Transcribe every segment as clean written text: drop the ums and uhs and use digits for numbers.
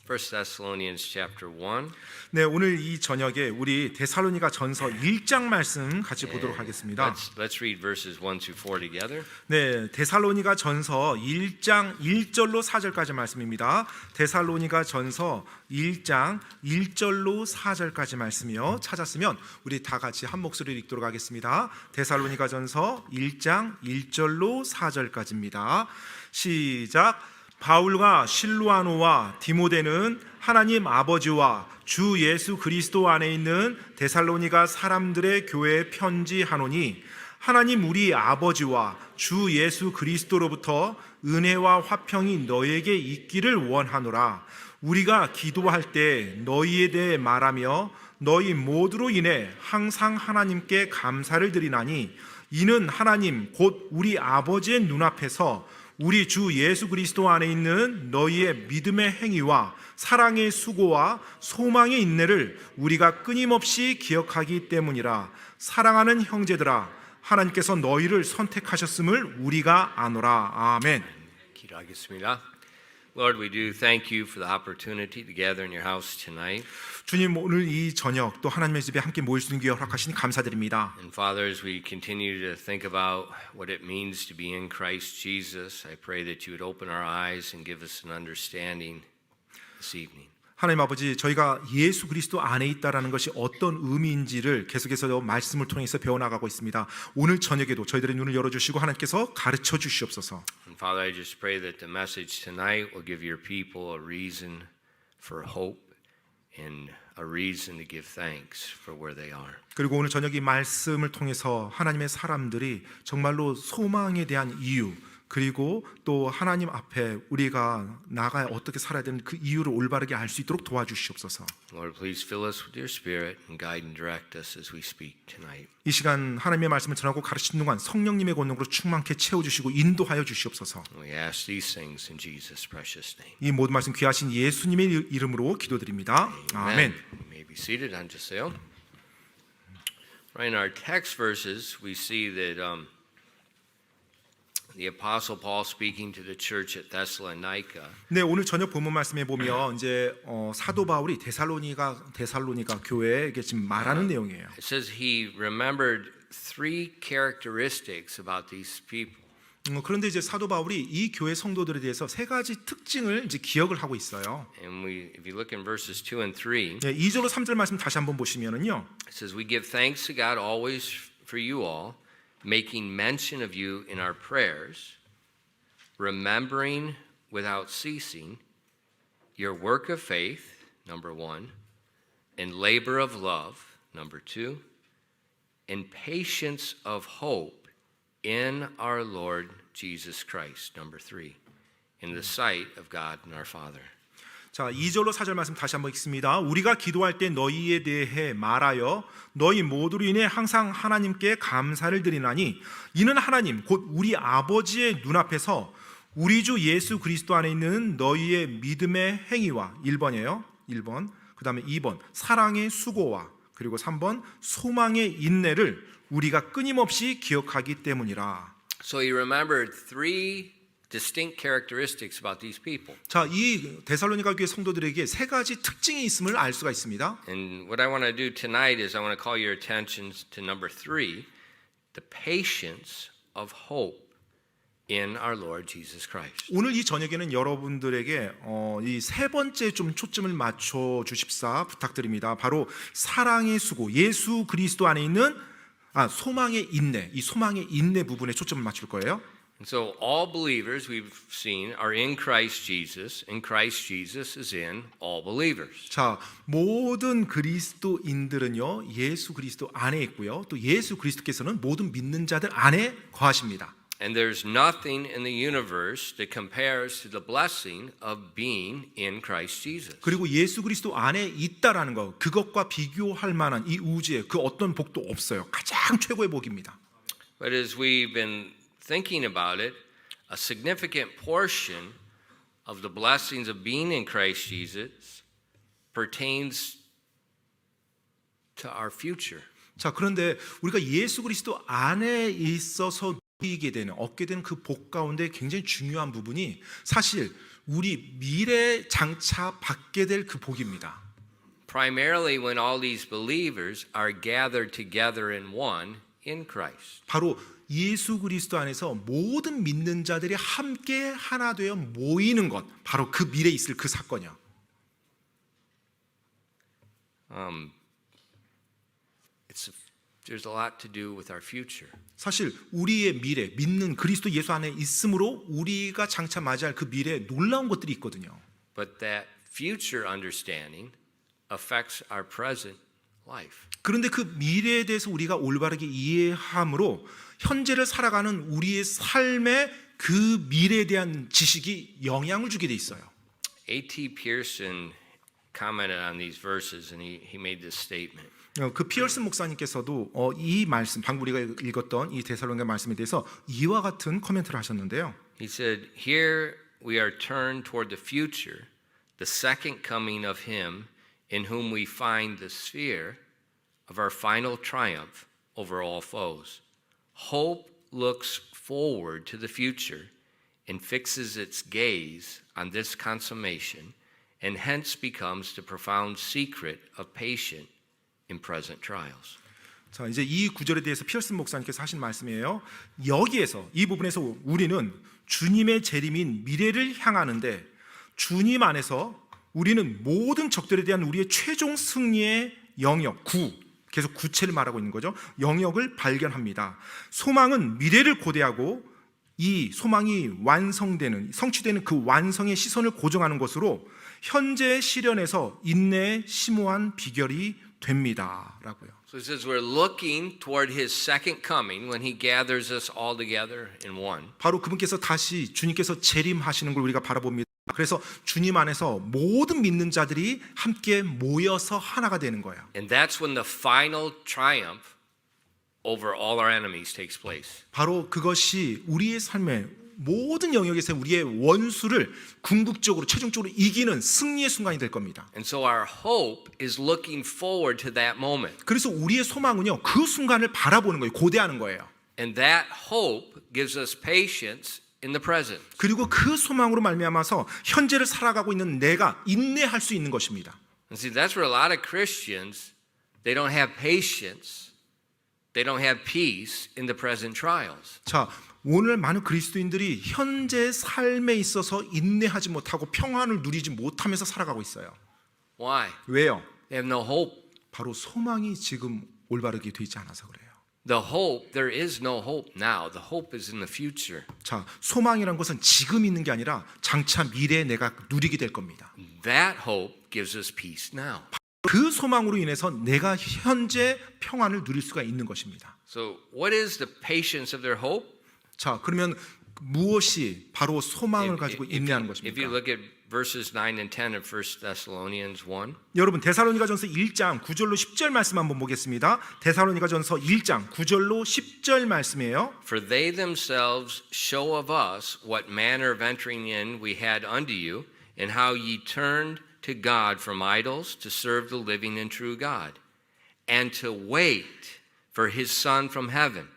1 Thessalonians chapter 1. 네, 오늘 이 저녁에 우리 데살로니가 전서 1장 말씀 같이 보도록 하겠습니다. Let's read verses 1 to 4 together. 네, 데살로니가 전서 1장 1절로 4절까지 말씀입니다. 데살로니가 전서 1장 1절로 4절까지 말씀이요. 찾았으면 우리 다 같이 한 목소리로 읽도록 하겠습니다. 데살로니가 전서 1장 1절로 4절까지입니다. 시작. 바울과 실루아노와 디모데는 하나님 아버지와 주 예수 그리스도 안에 있는 데살로니가 사람들의 교회에 편지하노니 하나님 우리 아버지와 주 예수 그리스도로부터 은혜와 화평이 너에게 있기를 원하노라. 우리가 기도할 때 너희에 대해 말하며 너희 모두로 인해 항상 하나님께 감사를 드리나니 이는 하나님 곧 우리 아버지의 눈앞에서 우리 주 예수 그리스도 안에 있는 너희의 믿음의 행위와 사랑의 수고와 소망의 인내를 우리가 끊임없이 기억하기 때문이라. 사랑하는 형제들아, 하나님께서 너희를 선택하셨음을 우리가 아노라. 아멘. 기도하겠습니다. Lord, we do thank you for the opportunity to gather in your house tonight. 주님, 오늘 이 저녁 또 하나님의 집에 함께 모일 수 있는 기회 허락하시니 감사드립니다. And Father, as we continue to think about what it means to be in Christ Jesus, I pray that you would open our eyes and give us an understanding this evening. 하나님 아버지, 저희가 예수 그리스도 안에 있다라는 것이 어떤 의미인지를 계속해서 말씀을 통해서 배워나가고 있습니다. 오늘 저녁에도 저희들의 눈을 열어주시고 하나님께서 가르쳐 주시옵소서. And Father, I just pray that the message tonight will give your people a reason for hope and a reason to give thanks for where they are. 그리고 오늘 저녁 이 말씀을 통해서 하나님의 사람들이 정말로 소망에 대한 이유, 그리고 또 하나님 앞에 우리가 나가야 어떻게 살아야 되는 그 이유를 올바르게 알 수 있도록 도와주시옵소서. Lord, please fill us with your spirit and guide and direct us as we speak tonight. 이 시간 하나님의 말씀을 전하고 가르치는 동안 성령님의 권능으로 충만케 채워주시고 인도하여 주시옵소서. We ask these things in Jesus' precious name. 이 모든 말씀 귀하신 예수님의 이름으로 기도드립니다. 아멘. You may be seated. 앉으세요. Right in our text verses, we see that the Apostle Paul speaking to the church at Thessalonica. 네, 오늘 저녁 본문 말씀에 보면 이제 사도 바울이 데살로니가 교회에게 지금 말하는 내용이에요. It says he remembered three characteristics about these people. 그런데 이제 사도 바울이 이 교회 성도들에 대해서 세 가지 특징을 이제 기억을 하고 있어요. And if you look in verses 2 and 3, 네, 2절로 3절 말씀 다시 한번 보시면은요. it says we give thanks to God always for you all, making mention of you in our prayers, remembering without ceasing your work of faith, number 1, and labor of love, number 2, and patience of hope in our Lord Jesus Christ, number 3, in the sight of God and our Father. 자, 2절로 4절 말씀 다시 한번 읽습니다. 우리가 기도할 때 너희에 대해 말하여 너희 모두로 인해 항상 하나님께 감사를 드리나니 이는 하나님 곧 우리 아버지의 눈앞에서 우리 주 예수 그리스도 안에 있는 너희의 믿음의 행위와 1번이에요. 1번. 그다음에 2번. 사랑의 수고와 그리고 3번. 소망의 인내를 우리가 끊임없이 기억하기 때문이라. So he remembered three distinct characteristics about these people. 자, 이 데살로니가 교회 성도들에게 세 가지 특징이 있음을 알 수가 있습니다. And what I want to do tonight is I want to call your attention to number 3, the patience of hope in our Lord Jesus Christ. 오늘 이 저녁에는 여러분들에게 이 세 번째 좀 초점을 맞춰 주십사 부탁드립니다. 바로 사랑의 수고, 예수 그리스도 안에 있는 소망의 인내, 이 소망의 인내 부분에 초점을 맞출 거예요. And so all believers we've seen are in Christ Jesus, and Christ Jesus is in all believers. 자, 모든 그리스도인들은요 예수 그리스도 안에 있고요, 또 예수 그리스도께서는 모든 믿는 자들 안에 거하십니다. And there's nothing in the universe that compares to the blessing of being in Christ Jesus. 그리고 예수 그리스도 안에 있다라는 것, 그것과 비교할 만한 이 우주에 그 어떤 복도 없어요. 가장 최고의 복입니다. But as we've been thinking about it, a significant portion of the blessings of being in Christ Jesus pertains to our future. 자, 그런데 우리가 예수 그리스도 안에 있어서 얻게 되는 그 복 가운데 굉장히 중요한 부분이 사실 우리 미래 장차 받게 될 그 복입니다. Primarily when all these believers are gathered together in one in Christ. 바로 예수 그리스도 안에서 모든 믿는 자들이 함께 하나 되어 모이는 것, 바로 그 미래에 있을 그 사건이요. There's a lot to do with our future. 사실 우리의 미래, 믿는 그리스도 예수 안에 있으므로 우리가 장차 맞이할 그 미래에 놀라운 것들이 있거든요. But that future understanding affects our present life. 그런데 그 미래에 대해서 우리가 올바르게 이해함으로 현재를 살아가는 우리의 삶에 그 미래에 대한 지식이 영향을 주게 돼 있어요. A.T. Pierson commented on these verses and he made this statement. 그 피얼슨 목사님께서도 이 말씀, 방금 우리가 읽었던 이 데살로니가 말씀에 대해서 이와 같은 코멘트를 하셨는데요. He said, "Here we are turned toward the future, the second coming of him in whom we find the sphere of our final triumph over all foes. Hope looks forward to the future and fixes its gaze on this consummation and hence becomes the profound secret of patient in present trials." 자, 이제 이 구절에 대해서 피얼슨 목사님께서 하신 말씀이에요. 여기에서 이 부분에서 우리는 주님의 재림인 미래를 향하는데 주님 안에서 우리는 모든 적들에 대한 우리의 최종 승리의 영역, 계속 구체를 말하고 있는 거죠. 영역을 발견합니다. 소망은 미래를 고대하고 이 소망이 완성되는, 성취되는 그 완성의 시선을 고정하는 것으로 현재 시련에서 인내의 심오한 비결이 됩니다라고요. So it says we're looking toward his second coming when he gathers us all together in one. 바로 그분께서 다시 주님께서 재림하시는 걸 우리가 바라봅니다. 그래서 주님 안에서 모든 믿는 자들이 함께 모여서 하나가 되는 거예요. And that's when the final triumph over all our enemies takes place. 바로 그것이 우리의 삶의 모든 영역에서 우리의 원수를 궁극적으로 최종적으로 이기는 승리의 순간이 될 겁니다. And so our hope is looking forward to that moment. 그래서 우리의 소망은요, 그 순간을 바라보는 거예요. 고대하는 거예요. And that hope gives us patience in the present. 그리고 그 소망으로 말미암아서 현재를 살아가고 있는 내가 인내할 수 있는 것입니다. And see, that's where a lot of Christians, they don't have patience, they don't have peace in the present trials. 자, 오늘 많은 그리스도인들이 현재 삶에 있어서 인내하지 못하고 평안을 누리지 못하면서 살아가고 있어요. Why? 왜요? They have no hope. 바로 소망이 지금 올바르게 되지 않아서 그래요. The hope, there is no hope now. The hope is in the future. 자, 소망이란 것은 지금 있는 게 아니라 장차 미래에 내가 누리게 될 겁니다. That hope gives us peace now. 그 소망으로 인해서 내가 현재 평안을 누릴 수가 있는 것입니다. So, what is the patience of their hope? 자, 그러면 무엇이 바로 소망을 가지고 인내하는 If you 것입니까? look at verses 9 and 10 of 1 Thessalonians 1, 여러분 데살로니가전서 1장 9절로 10절 말씀 한번 보겠습니다. 데살로니가전서 1장 9절로 10절 말씀이에요. for they themselves show of us what manner of entering in we had unto you, and how ye turned to God from idols to serve the living and true God, and to wait for his Son from heaven,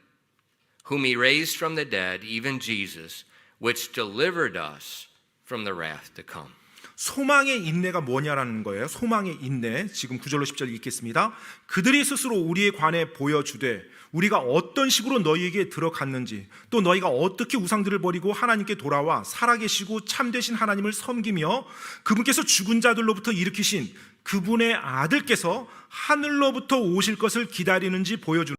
whom he raised from the dead, even Jesus, which delivered us from the wrath to come. 소망의 인내가 뭐냐라는 거예요. 소망의 인내. 지금 9절로 10절 읽겠습니다. 그들이 스스로 우리에 관해 보여주되 우리가 어떤 식으로 너희에게 들어갔는지, 또 너희가 어떻게 우상들을 버리고 하나님께 돌아와 살아계시고 참되신 하나님을 섬기며 그분께서 죽은 자들로부터 일으키신 그분의 아들께서 하늘로부터 오실 것을 기다리는지 보여주는,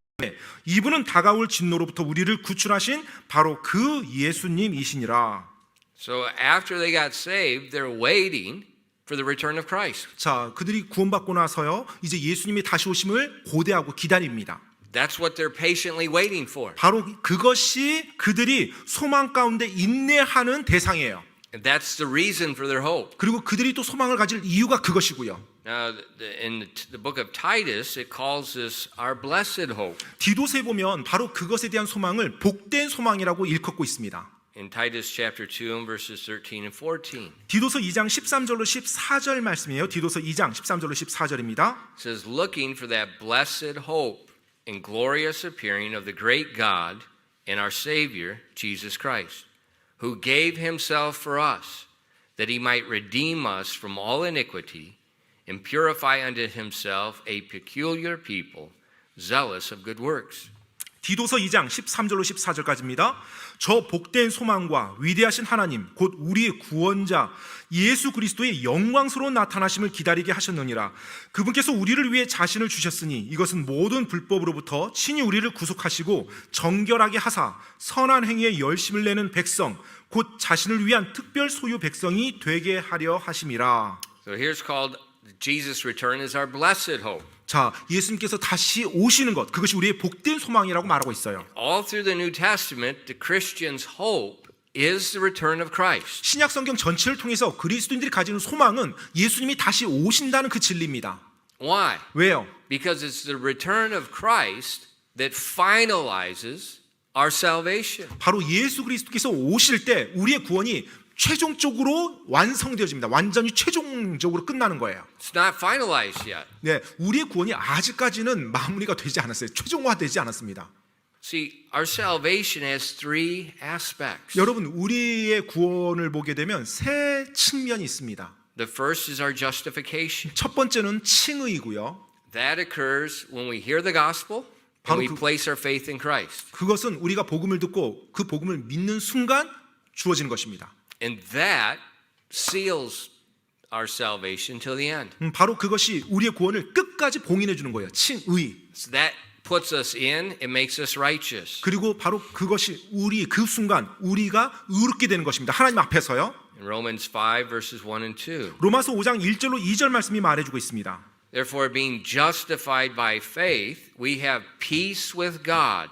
이분은 다가올 진노로부터 우리를 구출하신 바로 그 예수님이시니라. So after they got saved, they're waiting for the return of Christ. 자, 그들이 구원받고 나서요, 이제 예수님이 다시 오심을 고대하고 기다립니다. That's what they're patiently waiting for. 바로 그것이 그들이 소망 가운데 인내하는 대상이에요. And that's the reason for their hope. 그리고 그들이 또 소망을 가질 이유가 그것이고요. Now, in the book of Titus, it calls this our blessed hope. 디도서에 보면 바로 그것에 대한 소망을 복된 소망이라고 일컫고 있습니다. In Titus chapter 2 and verses 13 and 14. 디도서 2장 13절로 14절 말씀이에요. 디도서 2장 13절로 14절입니다. It says, looking for that blessed hope and glorious appearing of the great God and our Savior, Jesus Christ, who gave himself for us, that he might redeem us from all iniquity and purify unto himself a peculiar people, zealous of good works. 디도서 2장 13절로 14절까지입니다. 저 복된 소망과 위대하신 하나님 곧 우리의 구원자 예수 그리스도의 영광스러운 나타나심을 기다리게 하셨느니라. 그분께서 우리를 위해 자신을 주셨으니 이것은 모든 불법으로부터 친히 우리를 구속하시고 정결하게 하사 선한 행위에 열심을 내는 백성 곧 자신을 위한 특별 소유 백성이 되게 하려 하심이라. So here's called Jesus' return is our blessed hope. 자, 예수님께서 다시 오시는 것, 그것이 우리의 복된 소망이라고 말하고 있어요. All through the New Testament, the Christian's hope is the return of Christ. 신약 성경 전체를 통해서 그리스도인들이 가지는 소망은 예수님이 다시 오신다는 그 진리입니다. Why? 왜요? Because it's the return of Christ that finalizes our salvation. 바로 예수 그리스도께서 오실 때 우리의 구원이 최종적으로 완성되어집니다. 완전히 최종적으로 끝나는 거예요. It's not finalized yet. 네, 우리의 구원이 아직까지는 마무리가 되지 않았어요. 최종화되지 않았습니다. See, our salvation has three aspects. 여러분, 우리의 구원을 보게 되면 세 측면이 있습니다. The first is our justification. 첫 번째는 칭의이고요. That occurs when we hear the gospel and we place our faith in Christ. 그것은 우리가 복음을 듣고 그 복음을 믿는 순간 주어지는 것입니다. And that seals our salvation till the end. 바로 그것이 우리의 구원을 끝까지 봉인해 주는 거예요. 칭의. So that puts us in, it makes us righteous. 그리고 바로 그것이 우리 그 순간 우리가 의롭게 되는 것입니다. 하나님 앞에서요. In Romans 5 verses 1 and 2. 로마서 5장 1절로 2절 말씀이 말해주고 있습니다. Therefore, being justified by faith, we have peace with God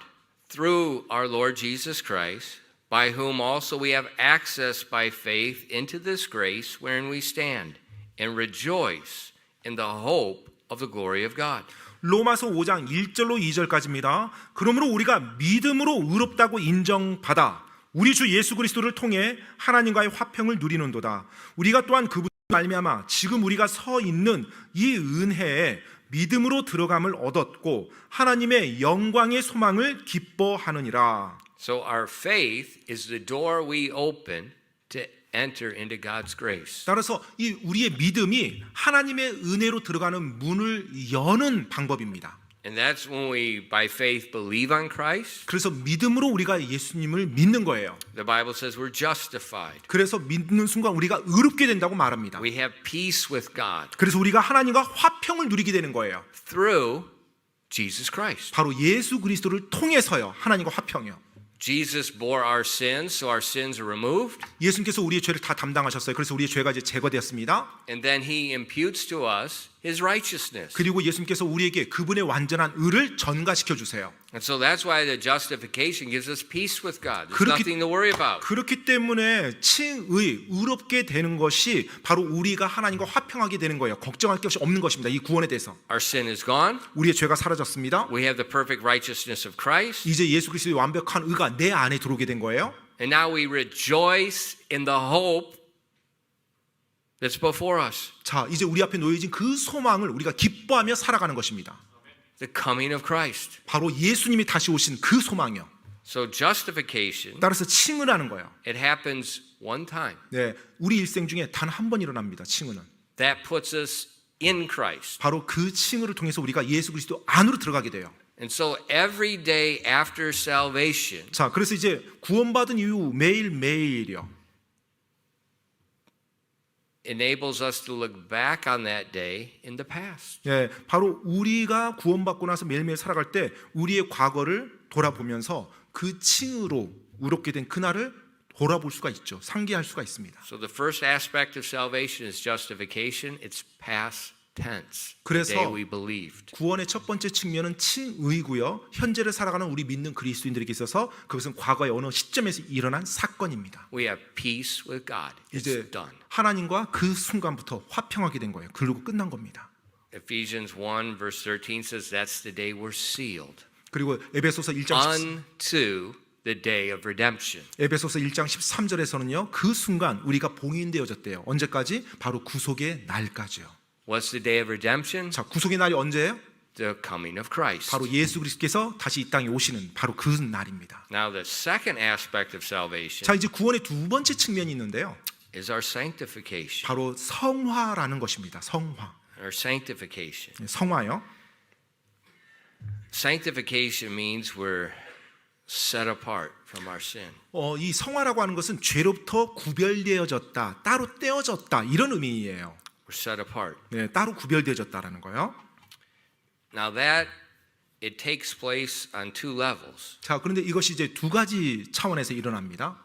through our Lord Jesus Christ, by whom also we have access by faith into this grace wherein we stand, and rejoice in the hope of the glory of God. 로마서 5장 1절로 2절까지입니다. 그러므로 우리가 믿음으로 의롭다고 인정받아 우리 주 예수 그리스도를 통해 하나님과의 화평을 누리는도다. 우리가 또한 그분을 말미암아 지금 우리가 서 있는 이 은혜에 믿음으로 들어감을 얻었고 하나님의 영광의 소망을 기뻐하느니라. So our faith is the door we open to enter into God's grace. 따라서 이 우리의 믿음이 하나님의 은혜로 들어가는 문을 여는 방법입니다. And that's when we, by faith, believe on Christ. 그래서 믿음으로 우리가 예수님을 믿는 거예요. The Bible says we're justified. 그래서 믿는 순간 우리가 의롭게 된다고 말합니다. We have peace with God 그래서 우리가 하나님과 화평을 누리게 되는 거예요. through Jesus Christ. 바로 예수 그리스도를 통해서요. 하나님과 화평이요. Jesus bore our sins, so our sins are removed. 예수님께서 우리의 죄를 다 담당하셨어요. 그래서 우리의 죄가 이제 제거되었습니다. And then he imputes to us his righteousness. 그리고 예수님께서 우리에게 그분의 완전한 의를 전가시켜 주세요. And so that's why the justification gives us peace with God. There's 그렇기- nothing to worry about. 그렇기 때문에 칭의, 의롭게 되는 것이 바로 우리가 하나님과 화평하게 되는 거예요. 걱정할 것이 없는 것입니다. 이 구원에 대해서. Our sin is gone. 우리의 죄가 사라졌습니다. We have the perfect righteousness of Christ. 이제 예수 그리스도의 완벽한 의가 내 안에 들어오게 된 거예요. And now we rejoice in the hope that's before us. 자, 이제 우리 앞에 놓여진 그 소망을 우리가 기뻐하며 살아가는 것입니다. The coming of Christ. 바로 예수님이 다시 오신 그 소망이요. So justification, 따라서 칭을 하는 거예요. it happens one time. 네, 우리 일생 중에 단 한 번 일어납니다. 칭의는. That puts us in Christ. 바로 그 칭의를 통해서 우리가 예수 그리스도 안으로 들어가게 돼요. And so every day after salvation, 자, 그래서 이제 구원받은 이후 매일매일이요. enables us to look back on that day in the past. 예, 바로 우리가 구원받고 나서 매일매일 살아갈 때 우리의 과거를 돌아보면서 그 칭의로 의롭게 된 그날을 돌아볼 수가 있죠. 상기할 수가 있습니다. So the first aspect of salvation is justification. It's past tense. The 그래서 day we believed. 구원의 첫 번째 측면은 칭의고요. 현재를 살아가는 우리 믿는 그리스도인들에게 있어서 그것은 과거의 어느 시점에서 일어난 사건입니다. We have peace with God. 이제 It's done. 하나님과 그 순간부터 화평하게 된 거예요. 그리고 끝난 겁니다. Ephesians 1 verse 13 says that's the day we're sealed 그리고 에베소서 1장 unto the day of redemption. 에베소서 1장 13절에서는요. 그 순간 우리가 봉인되어졌대요. 언제까지? 바로 구속의 날까지요. What's the day of redemption? 자, 구속의 날이 언제예요? The coming of Christ. 바로 예수 그리스도께서 다시 이 땅에 오시는 바로 그 날입니다. Now the second aspect of salvation 자, 이제 구원의 두 번째 측면이 있는데요. is our sanctification. 바로 성화라는 것입니다. 성화. Our sanctification. 성화요. Sanctification means we're set apart from our sin. 이 성화라고 하는 것은 죄로부터 구별되어졌다, 따로 떼어졌다 이런 의미예요. We're set apart. 네, 따로 구별되어졌다라는 거요. Now that it takes place on two levels. 자, 그런데 이것이 이제 두 가지 차원에서 일어납니다.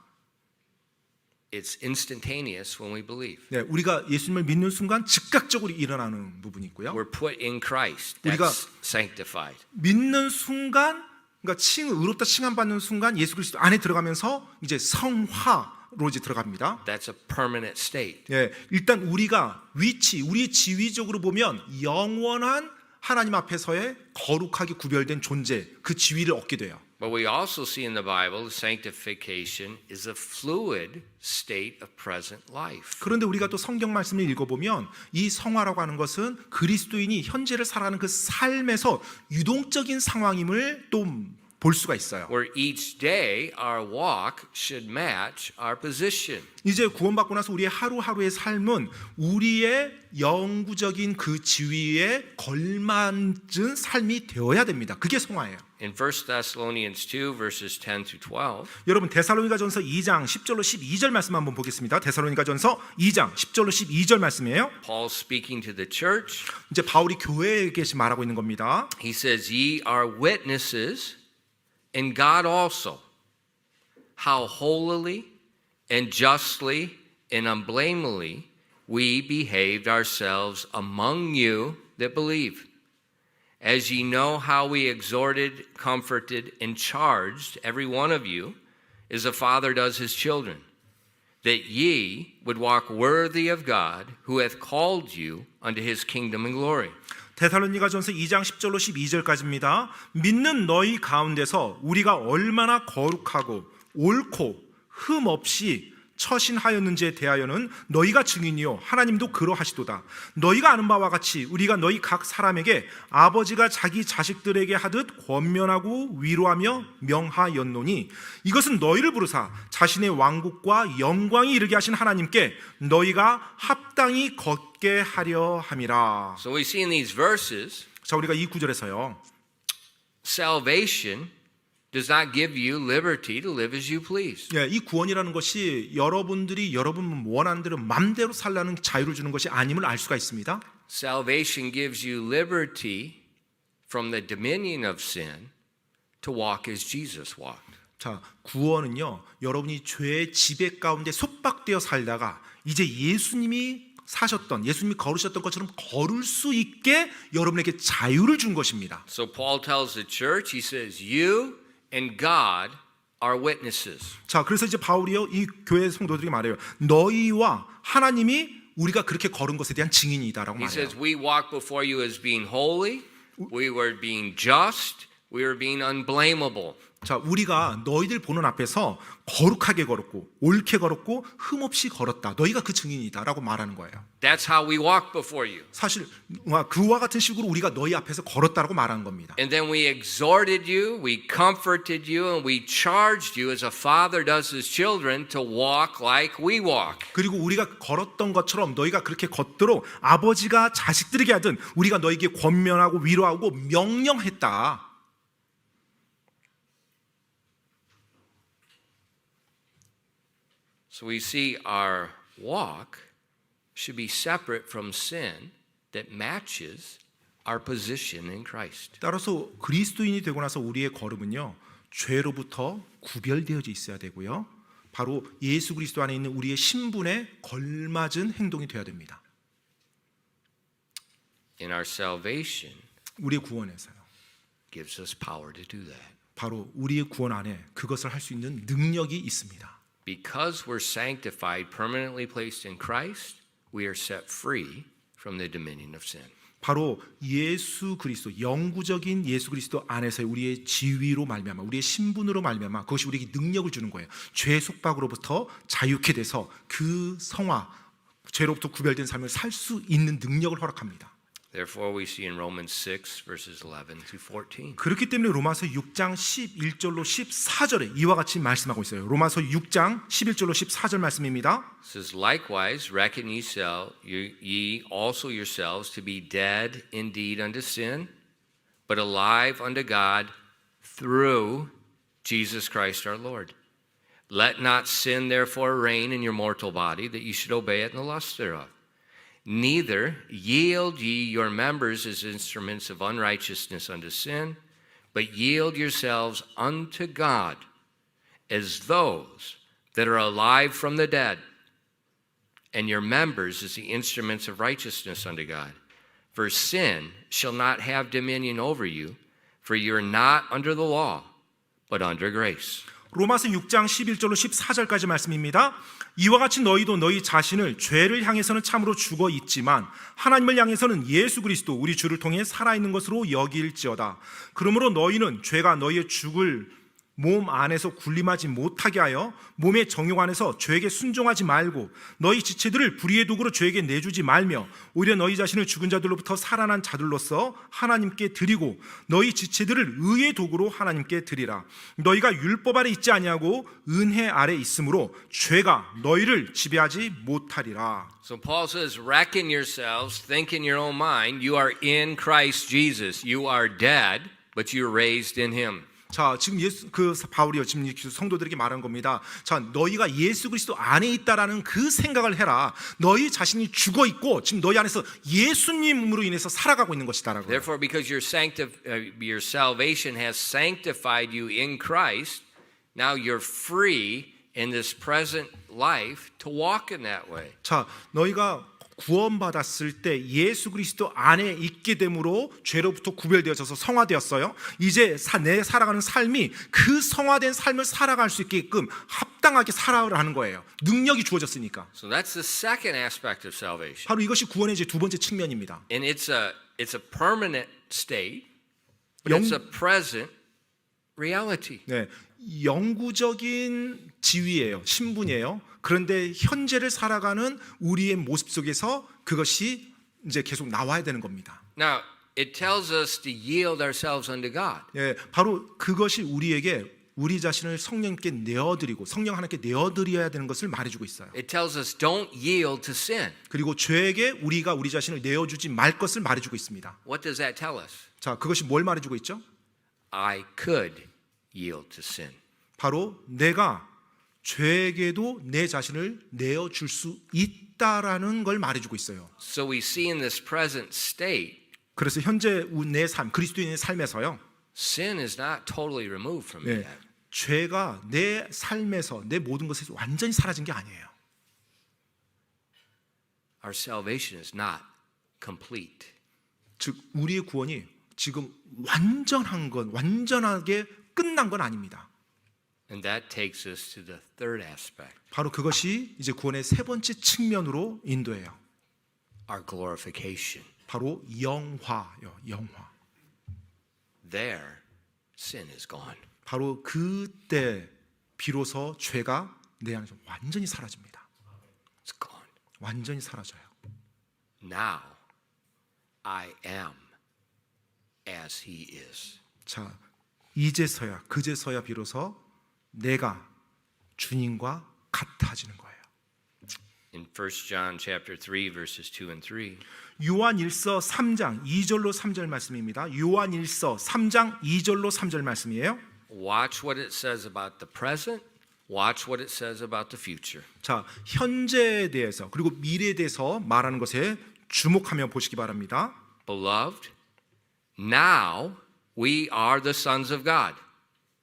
It's instantaneous when we believe. 네, 우리가 예수님을 믿는 순간 즉각적으로 일어나는 부분이 있고요. We're put in Christ. 우리가 That's sanctified. 믿는 순간, 그러니까 의롭다 칭함받는 순간 예수 그리스도 안에 들어가면서 이제 성화로 이제 들어갑니다. That's a permanent state. 예, 일단 우리가 우리의 지위적으로 보면 영원한 하나님 앞에서의 거룩하게 구별된 존재, 그 지위를 얻게 돼요. But we also see in the Bible sanctification is a fluid state of present life. 그런데 우리가 또 성경 말씀을 읽어보면 이 성화라고 하는 것은 그리스도인이 현재를 살아가는 그 삶에서 유동적인 상황임을 또 볼 수가 있어요. Where each day our walk should match our position. 이제 구원받고 나서 우리의 하루하루의 삶은 우리의 영구적인 그 지위에 걸맞은 삶이 되어야 됩니다. 그게 성화예요. In 1 Thessalonians 2 verses 10 through 12, 여러분 데살로니가전서 2장 10절로 12절 말씀 한번 보겠습니다. 데살로니가전서 2장 10절로 12절 말씀이에요. Paul speaking to the church, 이제 바울이 교회에게 말하고 있는 겁니다. he says, "Ye are witnesses, and God also, how holily and justly and unblameably we behaved ourselves among you that believe. As ye know how we exhorted, comforted, and charged every one of you, as a father does his children, that ye would walk worthy of God, who hath called you unto his kingdom and glory." 데살로니가전서 2장 10절로 12절까지입니다. 믿는 너희 가운데서 우리가 얼마나 거룩하고 옳고 흠 없이 처신하였는지에 대하여는 너희가 증인이요 하나님도 그러하시도다. 너희가 아는 바와 같이 우리가 너희 각 사람에게 아버지가 자기 자식들에게 하듯 권면하고 위로하며 명하였노니 이것은 너희를 부르사 자신의 왕국과 영광이 이르게 하신 하나님께 너희가 합당히 걷게 하려 함이라. So we see in these verses, 자, 우리가 이 구절에서요. salvation does not give you liberty to live as you please. 예, 이 구원이라는 것이 여러분들이 여러분 원하는 대로 맘대로 살라는 자유를 주는 것이 아님을 알 수가 있습니다. Salvation gives you liberty from the dominion of sin to walk as Jesus walked. 자, 구원은요, 여러분이 죄의 지배 가운데 속박되어 살다가 이제 예수님이 걸으셨던 것처럼 걸을 수 있게 여러분에게 자유를 준 것입니다. So Paul tells the church, he says, you and God are witnesses. 자, 그래서 이제 바울이요, 이 교회 성도들이 말해요. 너희와 하나님이 우리가 그렇게 걸은 것에 대한 증인이다라고 He 말해요. says, we walk before you as being holy, we were being just, we were being unblameable. 자, 우리가 너희들 보는 앞에서 거룩하게 걸었고 옳게 걸었고 흠없이 걸었다. 너희가 그 증인이다라고 말하는 거예요. That's how we walk before you. 사실 그와 같은 식으로 우리가 너희 앞에서 걸었다라고 말하는 겁니다. And then we exhorted you, we comforted you, and we charged you as a father does his children to walk like we walk. 그리고 우리가 걸었던 것처럼 너희가 그렇게 걷도록 아버지가 자식들에게 하든 우리가 너희에게 권면하고 위로하고 명령했다. So we see our walk should be separate from sin that matches our position in Christ. 따라서 그리스도인이 되고 나서 우리의 걸음은요, 죄로부터 구별되어져 있어야 되고요, 바로 예수 그리스도 안에 있는 우리의 신분에 걸맞은 행동이 되어야 됩니다. In our salvation 우리의 구원에서요, gives us power to do that. 바로 우리의 구원 안에 그것을 할 수 있는 능력이 있습니다. Because we're sanctified, permanently placed in Christ, we are set free from the dominion of sin. 바로 예수 그리스도, 영구적인 예수 그리스도 안에서의 우리의 지위로 말미암아, 우리의 신분으로 말미암아, 그것이 우리에게 능력을 주는 거예요. 죄 속박으로부터 자유케 돼서 그 성화, 죄로부터 구별된 삶을 살 수 있는 능력을 허락합니다. Therefore, we see in Romans 6, verses 11 to 14. 그렇기 때문에 로마서 6장 11절로 14절에 이와 같이 말씀하고 있어요. 로마서 6장 11절로 14절 말씀입니다. It says, Likewise, reckon ye also yourselves to be dead indeed unto sin, but alive unto God through Jesus Christ our Lord. Let not sin therefore reign in your mortal body, that ye should obey it in the lust thereof. Neither yield ye your members as instruments of unrighteousness unto sin, but yield yourselves unto God as those that are alive from the dead, and your members as the instruments of righteousness unto God. For sin shall not have dominion over you, for you are not under the law, but under grace. 로마서 6장 11절로 14절까지 말씀입니다. 이와 같이 너희도 너희 자신을 죄를 향해서는 참으로 죽어 있지만 하나님을 향해서는 예수 그리스도 우리 주를 통해 살아있는 것으로 여길지어다. 그러므로 너희는 죄가 너희의 죽을 몸 안에서 군림하지 못하게 하여 몸의 정욕 안에서 죄에게 순종하지 말고 너희 지체들을 불의의 도구로 죄에게 내주지 말며 오히려 너희 자신을 죽은 자들로부터 살아난 자들로서 하나님께 드리고 너희 지체들을 의의 도구로 하나님께 드리라. 너희가 율법 아래 있지 아니하고 은혜 아래 있으므로 죄가 너희를 지배하지 못하리라. So Paul says, reckon yourselves, think in your own mind, you are in Christ Jesus. You are dead, but you're raised in him. 자, 지금 바울이요 지금 성도들에게 말한 겁니다. 자, 너희가 예수 그리스도 안에 있다라는 그 생각을 해라. 너희 자신이 죽어 있고 지금 너희 안에서 예수님으로 인해서 살아가고 있는 것이다라고. Therefore, because your salvation has sanctified you in Christ, now you're free in this present life to walk in that way. 자, 너희가 구원받았을 때 예수 그리스도 안에 있게 됨으로 죄로부터 구별되어져서 성화되었어요. 이제 내 살아가는 삶이 그 성화된 삶을 살아갈 수 있게끔 합당하게 살아가는 거예요. 능력이 주어졌으니까. So that's the second aspect of salvation. 바로 이것이 구원의 이제 두 번째 측면입니다. And it's a permanent state, but it's a present reality. 네, 영구적인 지위예요. 신분이에요. 그런데 현재를 살아가는 우리의 모습 속에서 그것이 이제 계속 나와야 되는 겁니다. Now, it tells us to yield ourselves unto God. 예, 바로 그것이 우리에게 우리 자신을 성령께 내어드리고 성령 하나님께 내어드려야 되는 것을 말해주고 있어요. It tells us don't yield to sin. 그리고 죄에게 우리가 우리 자신을 내어주지 말 것을 말해주고 있습니다. What does that tell us? 자, 그것이 뭘 말해주고 있죠? I could yield to sin. 바로 내가 죄에게도 내 자신을 내어줄 수 있다라는 걸 말해주고 있어요. So we see in this present state, 그래서 현재 내 삶, 그리스도인의 삶에서요, sin is not totally removed from me. 네, 죄가 내 삶에서 내 모든 것에서 완전히 사라진 게 아니에요. Our salvation is not complete. 즉 우리의 구원이 지금 완전하게 끝난 건 아닙니다. And that takes us to the third aspect. 바로 그것이 이제 구원의 세 번째 측면으로 인도해요. Our glorification. 바로 영화요, 영화. There, sin is gone. 바로 그때 비로소 죄가 내 안에서 완전히 사라집니다. It's gone. 완전히 사라져요. Now, I am as he is. 자, 이제서야 그제서야 비로소 내가 주님과 같아지는 거예요. In 1 John chapter 3 verses 2 and 3. 요한일서 3장 2절로 3절 말씀입니다. 요한일서 3장 2절로 3절 말씀이에요. Watch what it says about the present. Watch what it says about the future. 자, 현재에 대해서 그리고 미래에 대해서 말하는 것에 주목하며 보시기 바랍니다. Beloved, now we are the sons of God.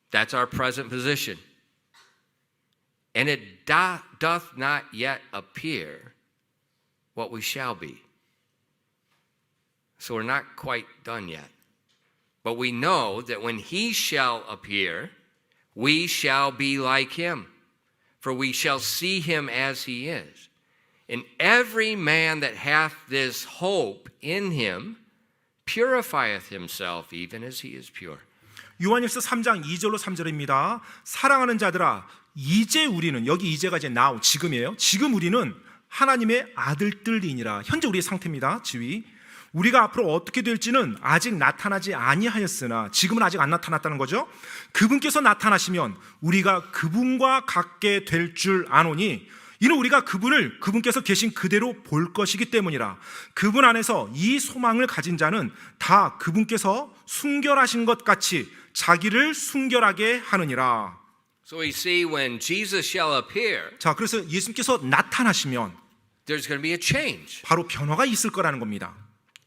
That's our present position. And it doth not yet appear what we shall be. So we're not quite done yet. But we know that when he shall appear, we shall be like him, for we shall see him as he is. And every man that hath this hope in him purifieth himself even as he is pure. 요한일서 3장 2절로 3절입니다. 사랑하는 자들아, 이제 우리는, 여기 이제가 이제 now, 지금이에요. 지금 우리는 하나님의 아들들이니라. 현재 우리의 상태입니다. 지위. 우리가 앞으로 어떻게 될지는 아직 나타나지 아니하였으나, 지금은 아직 안 나타났다는 거죠. 그분께서 나타나시면 우리가 그분과 같게 될 줄 아노니, 이는 우리가 그분께서 계신 그대로 볼 것이기 때문이라. 그분 안에서 이 소망을 가진 자는 다 그분께서 순결하신 것 같이 자기를 순결하게 하느니라. So we see when Jesus shall appear, 자, 그래서 예수님께서 나타나시면 there's going to be a change. 바로 변화가 있을 거라는 겁니다.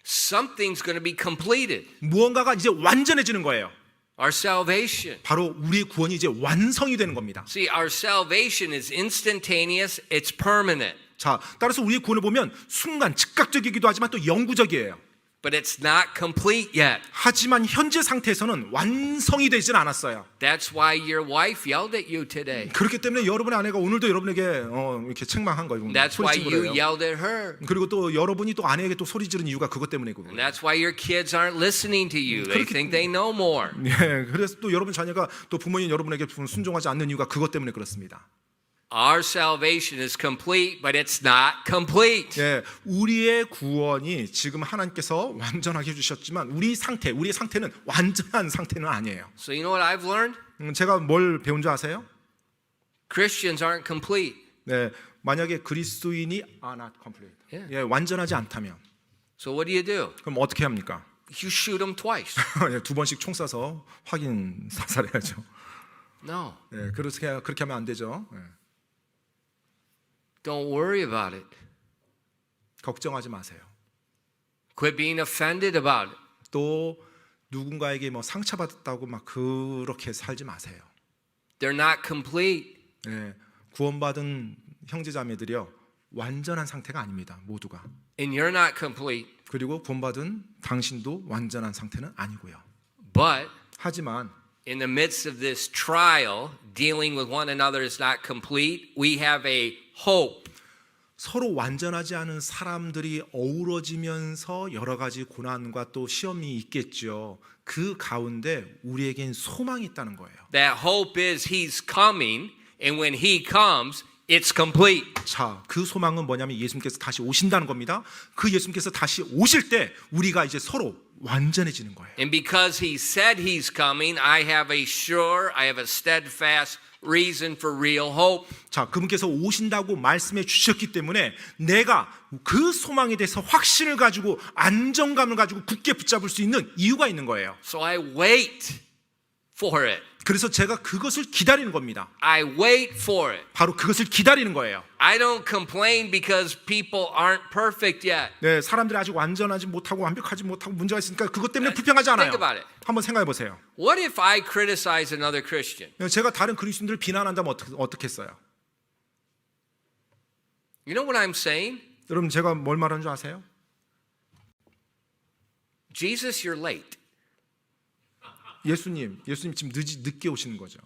Something's going to be completed. 무언가가 이제 완전해지는 거예요. Our salvation. 바로 우리의 구원이 이제 완성이 되는 겁니다. See, our salvation is instantaneous, it's permanent. 자, 따라서 우리의 구원을 보면 순간 즉각적이기도 하지만 또 영구적이에요. But it's not complete yet. 하지만 현재 상태에서는 완성이 되진 않았어요. That's why your wife yelled at you today. 그렇기 때문에 여러분의 아내가 오늘도 여러분에게 이렇게 책망한 거예요. That's why 소리친 you 거예요. yelled at her. 그리고 또 여러분이 또 아내에게 또 소리 지른 이유가 그것 때문이고. And that's why your kids aren't listening to you. They 그렇기- think they know more. 예, 그래서 또 여러분 자녀가 또 부모님 여러분에게 순종하지 않는 이유가 그것 때문에 그렇습니다. Our salvation is complete, but it's not complete. 예, 우리의 구원이 지금 하나님께서 완전하게 해주셨지만 우리의 상태는 완전한 상태는 아니에요. So you know what I've learned? 제가 뭘 배운 줄 아세요? Christians aren't complete. 네, 만약에 그리스도인이 are not complete, Yeah. 예, 완전하지 않다면 So what do you do? 그럼 어떻게 합니까? You shoot them twice. 예, 2번씩 총 쏴서 확인 사살해야죠. No, 예, 그렇게 하면 안 되죠. 예, don't worry about it. 걱정하지 마세요. Quit being offended about it. 또 누군가에게 뭐 상처받았다고 막 그렇게 살지 마세요. They're not complete. 예, 구원받은 형제자매들이요, 완전한 상태가 아닙니다. 모두가. And you're not complete. 그리고 구원받은 당신도 완전한 상태는 아니고요. But 하지만 in the midst of this trial, dealing with one another is not complete. We have a hope. 서로 완전하지 않은 사람들이 어우러지면서 여러 가지 고난과 또 시험이 있겠죠. 그 가운데 우리에겐 소망이 있다는 거예요. That hope is He's coming, and when He comes, it's complete. 자, 그 소망은 뭐냐면 예수님께서 다시 오신다는 겁니다. 그 예수님께서 다시 오실 때 우리가 이제 서로 완전해지는 거예요. And because He said He's coming, I have a steadfast reason for real hope. 자, 그분께서 오신다고 말씀해 주셨기 때문에 내가 그 소망에 대해서 확신을 가지고 안정감을 가지고 굳게 붙잡을 수 있는 이유가 있는 거예요. So I wait for it. 그래서 제가 그것을 기다리는 겁니다. I wait for it. 바로 그것을 기다리는 거예요. I don't complain because people aren't perfect yet. 네, 사람들이 아직 완전하지 못하고 완벽하지 못하고 문제가 있으니까 그것 때문에 불평하지 않아요. Think about it. 한번 생각해 보세요. What if I criticize another Christian? 제가 다른 그리스도인들을 비난한다면 어떻게 했어요? You know what I'm saying? 여러분, 제가 뭘 말하는 줄 아세요? Jesus, you're late. 예수님 지금 늦게 오시는 거죠.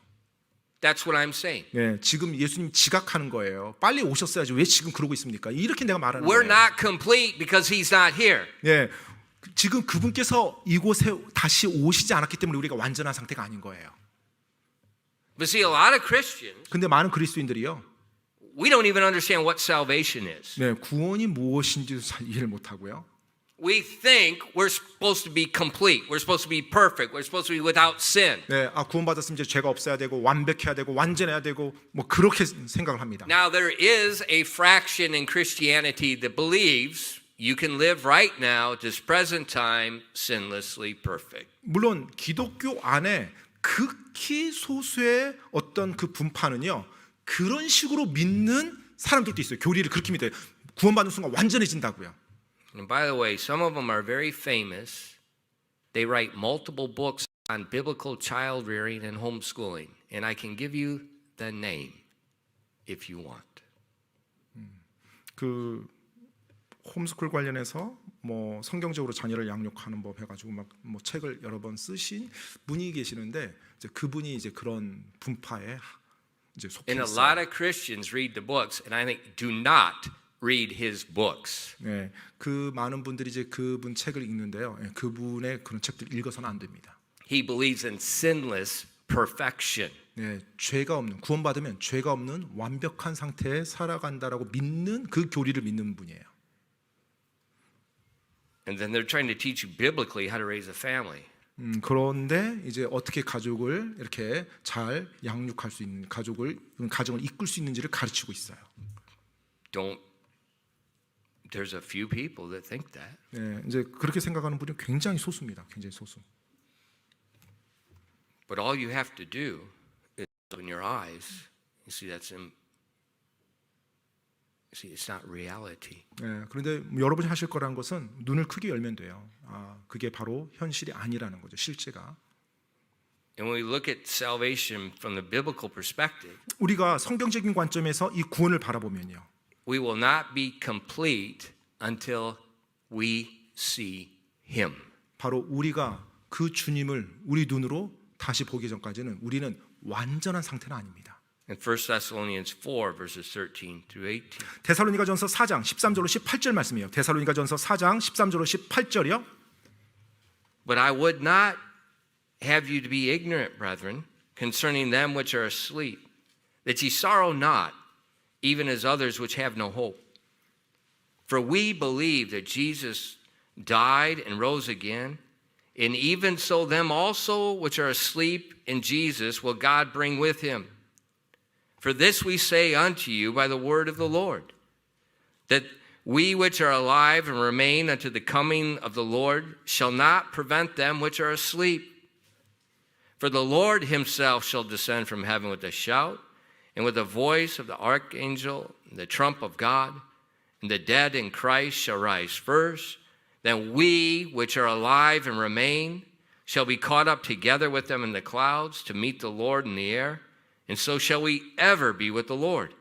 That's what I'm saying. 네, 지금 예수님 지각하는 거예요. 빨리 오셨어야지. 왜 지금 그러고 있습니까? 이렇게 내가 말하는 We're 거예요. not complete because He's not here. 네, 지금 그분께서 이곳에 다시 오시지 않았기 때문에 우리가 완전한 상태가 아닌 거예요. But see, a lot of Christians, 근데 많은 그리스도인들이요, we don't even understand what salvation is. 네, 구원이 무엇인지도 잘 이해를 못 하고요. We think we're supposed to be complete. We're supposed to be perfect. We're supposed to be without sin. 네, 구원받았으면 이제 죄가 없어야 되고 완벽해야 되고 완전해야 되고 뭐 그렇게 생각을 합니다. Now, there is a fraction in Christianity that believes you can live right now, this present time, sinlessly perfect. 물론 기독교 안에 극히 소수의 어떤 그 분파는요, 그런 식으로 믿는 사람들도 있어요. 교리를 그렇게 믿어요. 구원받는 순간 완전해진다고요. And by the way, some of them are very famous. They write multiple books on biblical child rearing and homeschooling. And I can give you the name if you want. 그 홈스쿨 관련해서 뭐 성경적으로 자녀를 양육하는 법 해가지고 막 뭐 책을 여러 번 쓰신 분이 계시는데 이제 그분이 이제 그런 분파에 이제 속해 And a 있어요. lot of Christians read the books, and I think do not read his books. 네, 그 많은 분들이 이제 그분 책을 읽는데요. 예, 그분의 그런 책들 읽어서는 안 됩니다. He believes in sinless perfection. 네, 죄가 없는, 구원받으면 죄가 없는 완벽한 상태에 살아간다라고 믿는 그 교리를 믿는 분이에요. And then they're trying to teach you biblically how to raise a family. 그런데 이제 어떻게 가족을 이렇게 잘 양육할 수 있는 가정을 이끌 수 있는지를 가르치고 있어요. There's a few people that think that. 네, 이제 그렇게 생각하는 분이 굉장히 소수입니다. 굉장히 소수. But all you have to do is open your eyes. You see, it's not reality. 네, 그런데 여러분이 하실 거란 것은 눈을 크게 열면 돼요. 그게 바로 현실이 아니라는 거죠. 실제가. And when we look at salvation from the biblical perspective, 우리가 성경적인 관점에서 이 구원을 바라보면요. we will not be complete until we see him. 바로 우리가 그 주님을 우리 눈으로 다시 보기 전까지는 우리는 완전한 상태는 아닙니다. In 1 Thessalonians 4 verses 13 through 18. 데살로니가전서 4장 13절로 18절 말씀이에요. 데살로니가전서 4장 13절로 18절이요. But I would not have you to be ignorant, brethren, concerning them which are asleep, that ye sorrow not, even as others which have no hope. For we believe that Jesus died and rose again, and even so them also which are asleep in Jesus will God bring with him. For this we say unto you by the word of the Lord, that we which are alive and remain unto the coming of the Lord shall not prevent them which are asleep. For the Lord himself shall descend from heaven with a shout, and with the voice of the archangel, and the trump of God, and the dead in Christ shall rise first. Then we which are alive and remain shall be caught up together with them in the clouds to meet the Lord in the air, and so shall we ever be with the Lord.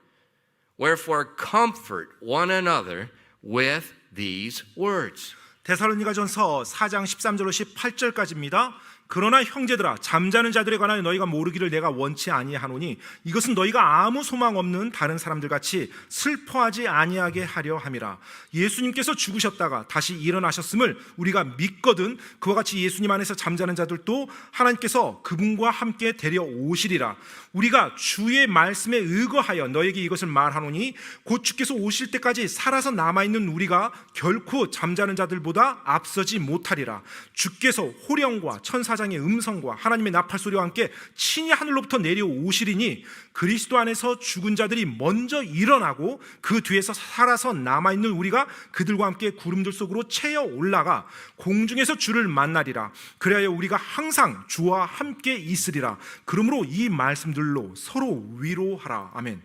Wherefore comfort one another with these words. 데살로니가전서 4장 13절로 18절까지입니다. 그러나 형제들아 잠자는 자들에 관하여 너희가 모르기를 내가 원치 아니하노니 이것은 너희가 아무 소망 없는 다른 사람들 같이 슬퍼하지 아니하게 하려 함이라. 예수님께서 죽으셨다가 다시 일어나셨음을 우리가 믿거든 그와 같이 예수님 안에서 잠자는 자들도 하나님께서 그분과 함께 데려오시리라. 우리가 주의 말씀에 의거하여 너에게 이것을 말하노니 곧 주께서 오실 때까지 살아서 남아있는 우리가 결코 잠자는 자들보다 앞서지 못하리라. 주께서 호령과 천사장의 음성과 하나님의 나팔 소리와 함께 친히 하늘로부터 내려오시리니 그리스도 안에서 죽은 자들이 먼저 일어나고 그 뒤에서 살아서 남아있는 우리가 그들과 함께 구름들 속으로 채어 올라가 공중에서 주를 만나리라. 그래야 우리가 항상 주와 함께 있으리라. 그러므로 이 말씀들로 서로 위로하라. 아멘.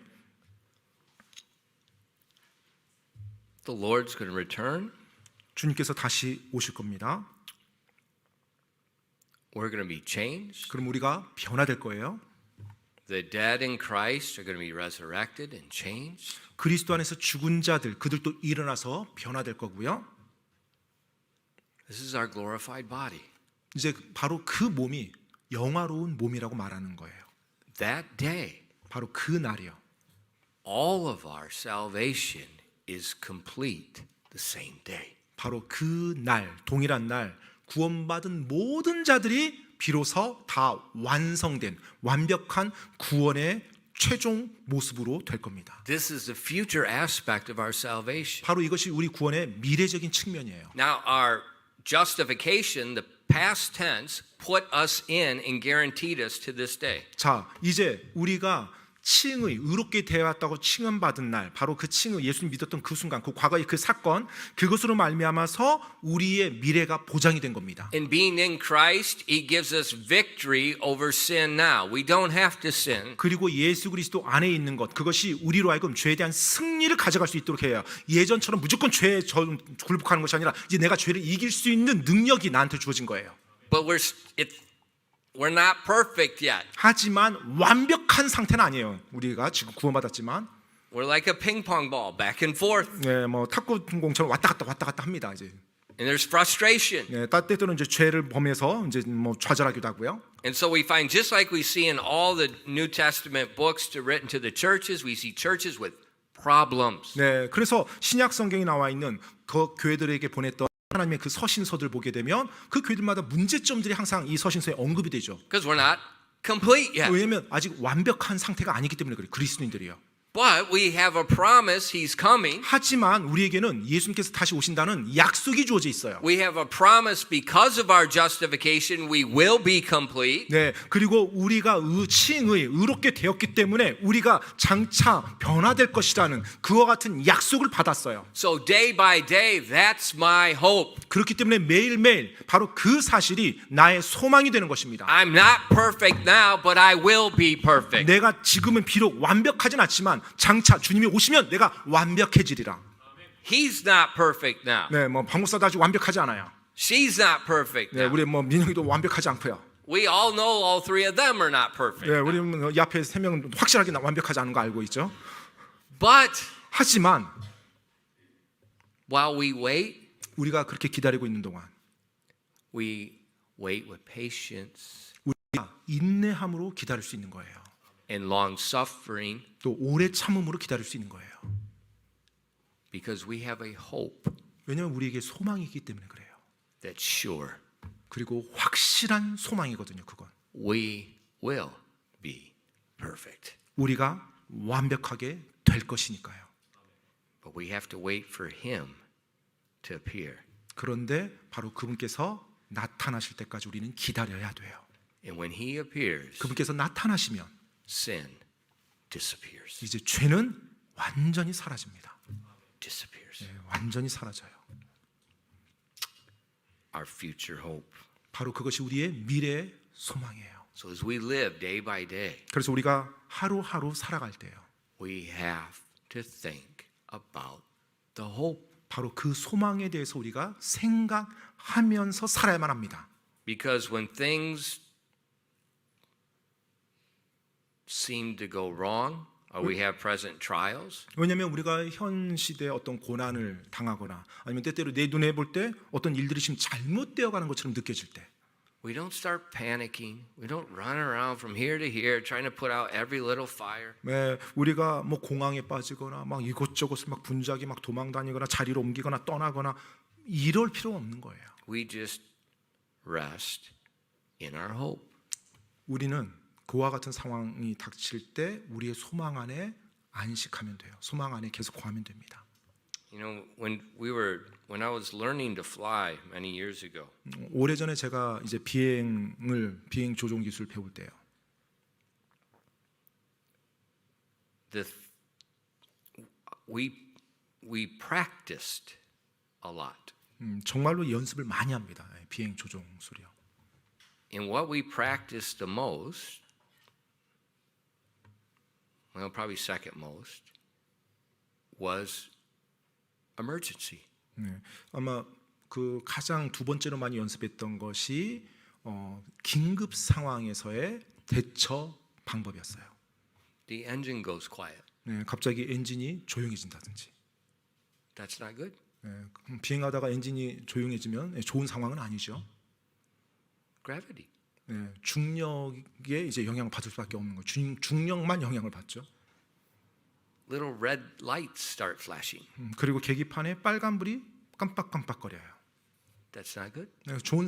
The Lord's going to return. 주님께서 다시 오실 겁니다. We're going to be changed. 그럼 우리가 변화될 거예요. The dead in Christ are going to be resurrected and changed. 그리스도 안에서 죽은 자들 그들도 일어나서 변화될 거고요. This is our glorified body. 이제 바로 그 몸이 영화로운 몸이라고 말하는 거예요. That day, 바로 그 날이요. all of our salvation is complete the same day. 바로 그 날, 동일한 날 구원받은 모든 자들이 비로소 다 완성된 완벽한 구원의 최종 모습으로 될 겁니다. This is the future aspect of our salvation. 바로 이것이 우리 구원의 미래적인 측면이에요. Now, our justification, the past tense, put us in and guaranteed us to this day. 자, 이제 우리가 칭의 의롭게 되었다고 칭함받은 날 바로 그 칭의 예수님 믿었던 그 순간 그 과거의 그 사건 그것으로 말미암아서 우리의 미래가 보장이 된 겁니다. In being in Christ, He gives us victory over sin now. We don't have to sin. 그리고 예수 그리스도 안에 있는 것 그것이 우리로 하여금 죄에 대한 승리를 가져갈 수 있도록 해요. 예전처럼 무조건 죄에 굴복하는 것이 아니라 이제 내가 죄를 이길 수 있는 능력이 나한테 주어진 거예요. But we're not perfect yet. 하지만 완벽한 상태는 아니에요. 우리가 지금 구원받았지만 We're like a ping pong ball, back and forth. 네, 뭐 탁구공처럼 왔다 갔다 합니다. 이제. And there's frustration. 네, 때때로는 이제 죄를 범해서 이제 뭐 좌절하기도 하고요. And so we find, just like we see in all the New Testament books written to the churches, we see churches with problems. 네, 그래서 신약 성경에 나와 있는 그 교회들에게 보냈던 하나님의 그 서신서들 보게 되면 그 교회들마다 문제점들이 항상 이 서신서에 언급이 되죠. Because we're not complete yet. 왜냐하면 아직 완벽한 상태가 아니기 때문에 그래요. 그리스도인들이요. But we have a promise he's coming. 하지만 우리에게는 예수님께서 다시 오신다는 약속이 주어져 있어요. We have a promise because of our justification we will be complete. 네, 그리고 우리가 칭의 의롭게 되었기 때문에 우리가 장차 변화될 것이라는 그와 같은 약속을 받았어요. So day by day, that's my hope. 그렇기 때문에 매일매일 바로 그 사실이 나의 소망이 되는 것입니다. I'm not perfect now, but I will be perfect. 내가 지금은 비록 완벽하진 않지만 장차 주님이 오시면 내가 완벽해지리라. He's not perfect now. 네, 뭐 박목사도 아직 완벽하지 않아요. She's not perfect 네, now. 우리 뭐 민영이도 완벽하지 않고요. We all know all three of them are not perfect. 네, 우리 뭐 이 앞에 세 명은 확실하게 완벽하지 않은 거 알고 있죠. But 하지만 while we wait, 우리가 그렇게 기다리고 있는 동안 we wait with patience 우리가 인내함으로 기다릴 수 있는 거예요. and long suffering 또 오래 참음으로 기다릴 수 있는 거예요. because we have a hope 왜냐하면 우리에게 소망이 있기 때문에 그래요. that's sure. 그리고 확실한 소망이거든요. 그건 We will be perfect. 우리가 완벽하게 될 것이니까요. But we have to wait for him to appear. 그런데 바로 그분께서 나타나실 때까지 우리는 기다려야 돼요. And when he appears, 그분께서 나타나시면 sin disappears. 이제 죄는 완전히 사라집니다. Disappears. 네, 완전히 사라져요. Our future hope. 바로 그것이 우리의 미래의 소망이에요. So as we live day by day, 그래서 우리가 하루하루 살아갈 때요. we have to think about the hope. 바로 그 소망에 대해서 우리가 생각하면서 살아야만 합니다. Because when things seem to go wrong, or we have present trials, 왜냐하면 우리가 현 시대에 어떤 고난을 당하거나 아니면 때때로 내 눈에 볼 때 어떤 일들이 지금 잘못되어 가는 것처럼 느껴질 때 we don't start panicking. We don't run around from here to here trying to put out every little fire. 네, 우리가 뭐 공황에 빠지거나 막 이곳저곳을 막 분주하게 막 도망다니거나 자리를 옮기거나 떠나거나 이럴 필요 없는 거예요. We just rest in our hope. 우리는 그와 같은 상황이 닥칠 때 우리의 소망 안에 안식하면 돼요. 소망 안에 계속 거하면 됩니다. You know, when I was learning to fly many years ago, 오래전에 제가 이제 비행 조종 기술 배울 때요. we practiced a lot. 정말로 연습을 많이 합니다. 비행 조종 기술이요. And what we practiced the most, well, probably second most, was emergency. 네, 아마 그 가장 두 번째로 많이 연습했던 것이 긴급 상황에서의 대처 방법이었어요. The engine goes quiet. 네, 갑자기 엔진이 조용해진다든지. That's not good. 네, 비행하다가 엔진이 조용해지면 좋은 상황은 아니죠. Gravity. 네, 중력에 이제 영향을 받을 수밖에 없는 거예요. 중력만 영향을 받죠. Little red lights start flashing. 그리고 계기판에 빨간불이 깜빡깜빡거려요. That's not good. 네, 좋은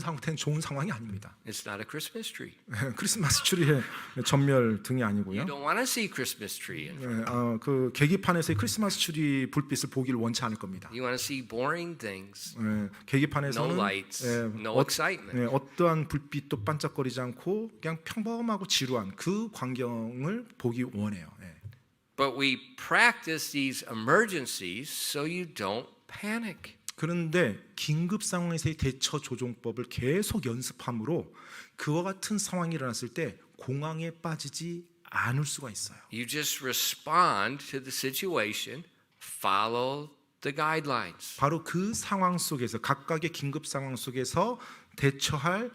상황이 아닙니다. It's not a Christmas tree. 크리스마스 트리의 전멸 등이 아니고요. You don't want to see Christmas tree in front. 네, 그 계기판에서의 크리스마스 트리 불빛을 보기를 원치 않을 겁니다. You want to see boring things. 네, 계기판에서는 No lights, no excitement. 네, 어떠한 불빛도 반짝거리지 않고 그냥 평범하고 지루한 그 광경을 보기 원해요. 네. But we practice these emergencies so you don't panic. 그런데 긴급 상황에서의 대처 조종법을 계속 연습함으로 그와 같은 상황이 일어났을 때 공황에 빠지지 않을 수가 있어요. You just respond to the situation, follow the guidelines. 바로 그 상황 속에서 각각의 긴급 상황 속에서 대처할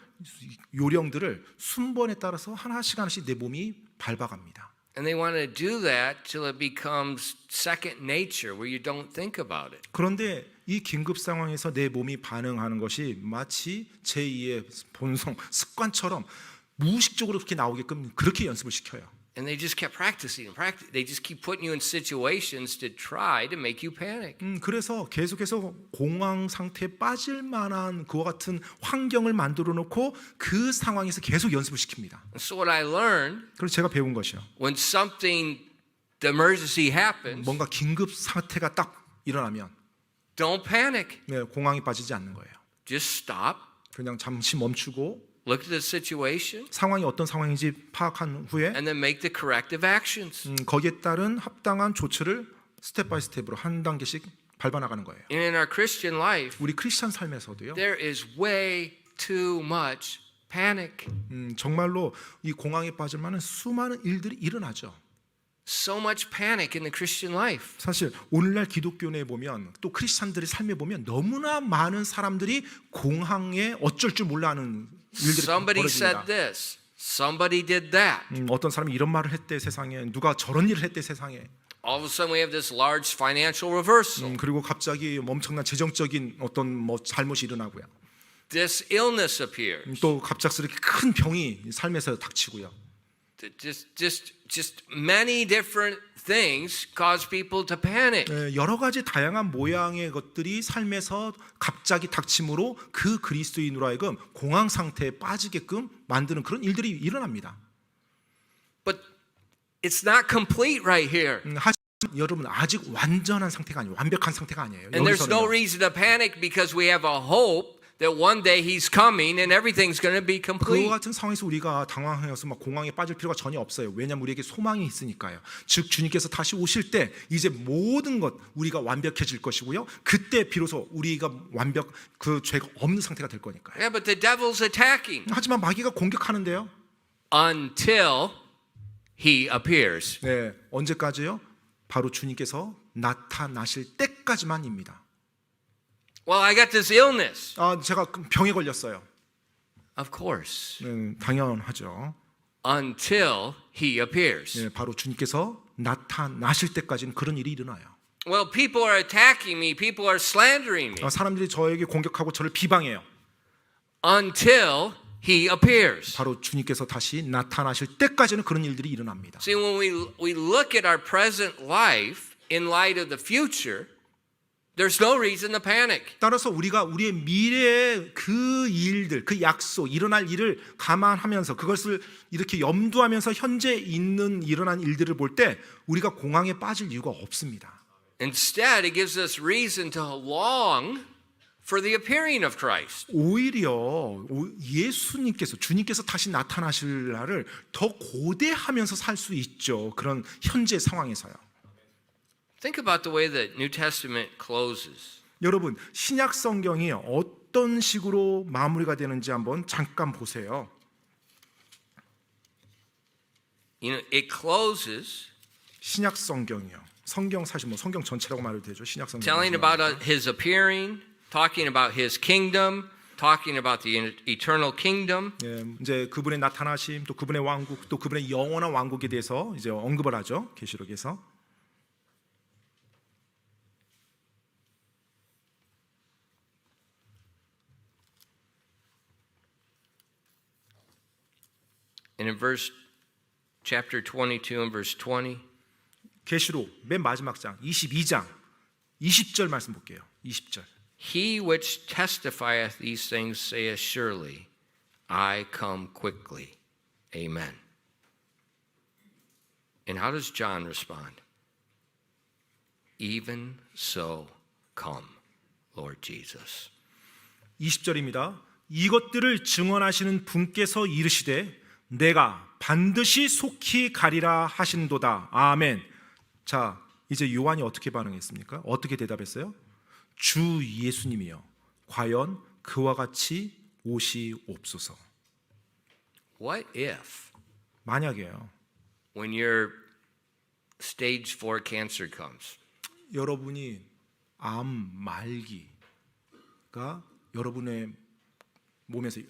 요령들을 순번에 따라서 하나씩 내 몸이 밟아갑니다. And they want to do that till it becomes second nature where you don't think about it. 그런데 이 긴급 상황에서 내 몸이 반응하는 것이 마치 제2의 본성, 습관처럼 무의식적으로 그렇게 나오게끔 그렇게 연습을 시켜요. And they just kept practicing. They just keep putting you in situations to try to make you panic. 그래서 계속해서 공황 상태에 빠질 만한 그와 같은 환경을 만들어 놓고 그 상황에서 계속 연습을 시킵니다. And so what I learned, 그래서 제가 배운 것이요. when something the emergency happens, 뭔가 긴급 사태가 딱 일어나면 don't panic. 네, 공황에 빠지지 않는 거예요. Just stop, 그냥 잠시 멈추고 look at the situation, 상황이 어떤 상황인지 파악한 후에 and then make the corrective actions. 거기에 따른 합당한 조치를 스텝 바이 스텝으로 한 단계씩 밟아나가는 거예요. And in our Christian life, 우리 크리스찬 삶에서도요. there is way too much panic. 정말로 이 공황에 빠질 만한 수많은 일들이 일어나죠. So much panic in the Christian life. 사실 오늘날 기독교내에 보면 또 크리스찬들의 삶에 보면 너무나 많은 사람들이 공황에 어쩔 줄 몰라 하는 일들이 Somebody 벌어집니다. said this. Somebody did that. 어떤 사람이 이런 말을 했대 세상에, 누가 저런 일을 했대 세상에. All of a sudden we have this large financial reversal. 그리고 갑자기 엄청난 재정적인 어떤 뭐 잘못이 일어나고요. This illness appears. 또 갑작스럽게 큰 병이 삶에서 닥치고요. Just many different things cause people to panic. 여러 가지 다양한 모양의 것들이 삶에서 갑자기 닥침으로 그 그리스도인으로 하여금 공황 상태에 빠지게끔 만드는 그런 일들이 일어납니다. But it's not complete right here. 하지만 여러분 아직 완전한 상태가 아니에요. 완벽한 상태가 아니에요. And there's no 여기서는요. reason to panic because we have a hope that one day he's coming and everything's going to be 그와 complete. 같은 상황에서 우리가 당황해서 막 공황에 빠질 필요가 전혀 없어요. 왜냐하면 우리에게 소망이 있으니까요. 즉 주님께서 다시 오실 때 이제 모든 것 우리가 완벽해질 것이고요. 그때 비로소 우리가 완벽 그 죄가 없는 상태가 될 거니까요. Yeah, but the devil's attacking 하지만 마귀가 공격하는데요. until he appears. 네, 언제까지요? 바로 주님께서 나타나실 때까지만입니다. Well, I got this illness. 제가 병에 걸렸어요. Of course. 당연하죠. Until he appears. 네, 바로 주님께서 나타나실 때까지는 그런 일이 일어나요. Well, people are attacking me. People are slandering me. 사람들이 저에게 공격하고 저를 비방해요. Until he appears. 바로 주님께서 다시 나타나실 때까지는 그런 일들이 일어납니다. See, when we look at our present life in light of the future, there's no reason to panic. 따라서 우리가 우리의 미래의 그 일들, 그 약속, 일어날 일을 감안하면서 그것을 이렇게 염두하면서 현재 있는 일어난 일들을 볼 때 우리가 공황에 빠질 이유가 없습니다. Instead, it gives us reason to long for the appearing of Christ. 오히려 예수님께서 주님께서 다시 나타나실 날을 더 고대하면서 살 수 있죠. 그런 현재 상황에서요. Think about the way the New Testament closes. 여러분 신약 성경이 어떤 식으로 마무리가 되는지 한번 잠깐 보세요. You know, it closes 신약 성경이요. 성경 사실 뭐 성경 전체라고 말해도 되죠. 신약 성경. telling about his appearing, talking about his kingdom, talking about the eternal kingdom. 예, 이제 그분의 나타나심, 또 그분의 왕국, 또 그분의 영원한 왕국에 대해서 이제 언급을 하죠. 계시록에서. And in chapter 22 and verse 20, 계시록 맨 마지막 장 22장 20절 말씀 볼게요. 20절. he which testifieth these things saith surely, I come quickly. Amen. And how does John respond? Even so come, Lord Jesus. 20절입니다. 이것들을 증언하시는 분께서 이르시되 내가 반드시 속히 가리라 하신도다. 아멘. 자, 이제 요한이 어떻게 반응했습니까? 어떻게 대답했어요? 주 예수님이여 과연 그와 같이 오시옵소서. What if 만약에요. when your stage 4 cancer comes, 여러분이 암 말기가 여러분의 몸에서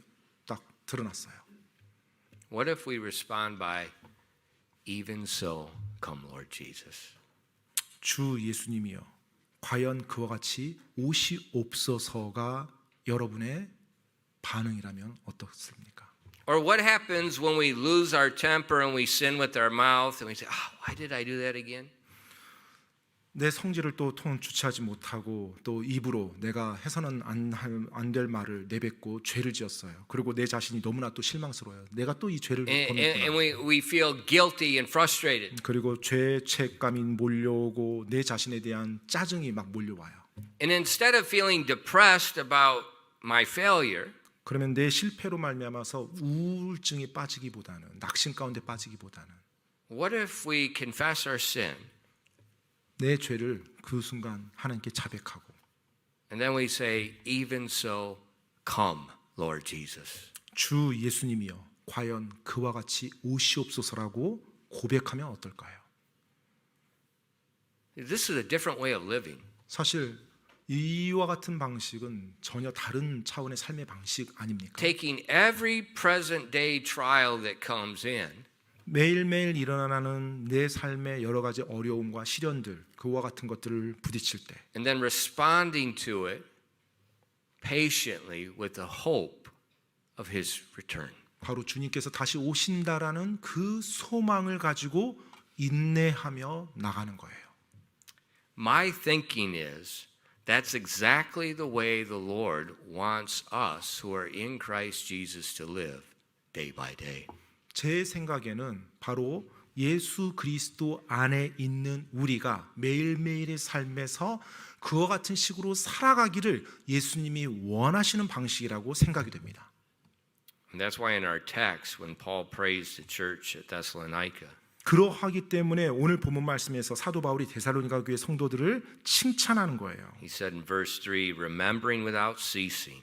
딱 드러났어요. what if we respond by even so come Lord Jesus? 주 예수님이여 과연 그와 같이 오시옵소서가 여러분의 반응이라면 어떻습니까? Or what happens when we lose our temper and we sin with our mouth and we say, why did I do that again? 내 성질을 또 주체하지 못하고 또 입으로 내가 해서는 안 될 말을 내뱉고 죄를 지었어요. 그리고 내 자신이 너무나 또 실망스러워요. 내가 또 이 죄를 And 범했구나. we feel guilty and frustrated. 그리고 죄책감이 몰려오고 내 자신에 대한 짜증이 막 몰려와요. And instead of feeling depressed about my failure, 그러면 내 실패로 말미암아서 우울증에 빠지기보다는 낙심 가운데 빠지기보다는 what if we confess our sin? 내 죄를 그 순간 하나님께 자백하고 And then we say, even so, come, Lord Jesus. 주 예수님이여 과연 그와 같이 오시옵소서라고 고백하면 어떨까요? This is a different way of living. 사실 이와 같은 방식은 전혀 다른 차원의 삶의 방식 아닙니까? Taking every present day trial that comes in 매일매일 일어나는 내 삶의 여러 가지 어려움과 시련들 그와 같은 것들을 부딪힐 때 and then responding to it patiently with the hope of His return. 바로 주님께서 다시 오신다라는 그 소망을 가지고 인내하며 나가는 거예요. My thinking is that's exactly the way the Lord wants us who are in Christ Jesus to live day by day. 제 생각에는 바로 예수 그리스도 안에 있는 우리가 매일매일의 삶에서 그와 같은 식으로 살아가기를 예수님이 원하시는 방식이라고 생각이 됩니다. And that's why in our text, when Paul prays the church at Thessalonica, 그러하기 때문에 오늘 본문 말씀에서 사도 바울이 데살로니가 교회 성도들을 칭찬하는 거예요. he said in verse 3, remembering without ceasing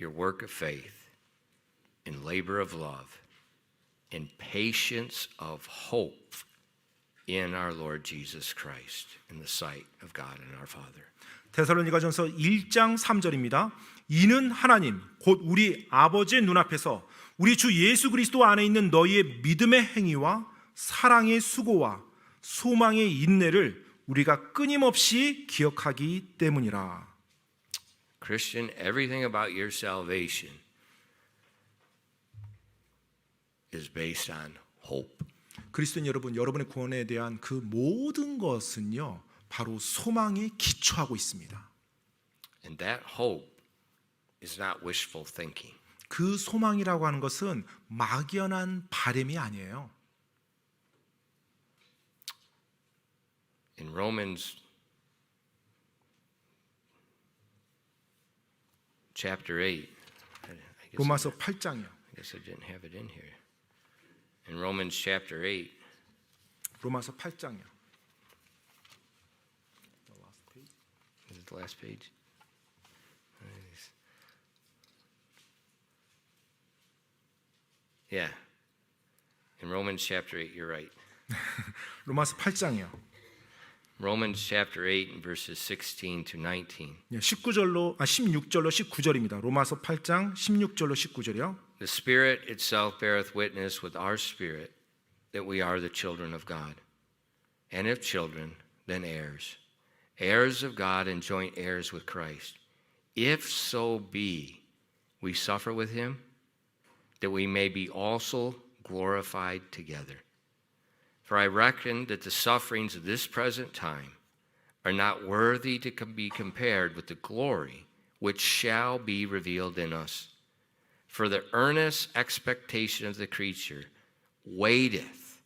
your work of faith, in labor of love, in patience of hope in our Lord Jesus Christ, in the sight of God and our Father. 데살로니가전서 1장 3절입니다. 이는 하나님 곧 우리 아버지의 눈앞에서 우리 주 예수 그리스도 안에 있는 너희의 믿음의 행위와 사랑의 수고와 소망의 인내를 우리가 끊임없이 기억하기 때문이라. Christian, everything about your salvation is based on hope. 그리스도인 여러분, 여러분의 구원에 대한 그 모든 것은요 바로 소망에 기초하고 있습니다. And that hope is not wishful thinking. 그 소망이라고 하는 것은 막연한 바람이 아니에요. In Romans chapter 8, 로마서 8장이요. I guess I didn't have it in here. In Romans chapter 8, 로마서 8장이요. is it the last page? Yeah. In Romans chapter 8, you're right. 로마서 8장이요. Romans chapter 8 and verses 16 to 19. 16절로 19절입니다. 로마서 8장 16절로 19절이요. The Spirit itself beareth witness with our spirit that we are the children of God. And if children, then heirs. Heirs of God and joint heirs with Christ. If so be we suffer with him, that we may be also glorified together. For I reckon that the sufferings of this present time are not worthy to be compared with the glory which shall be revealed in us. For the earnest expectation of the creature waiteth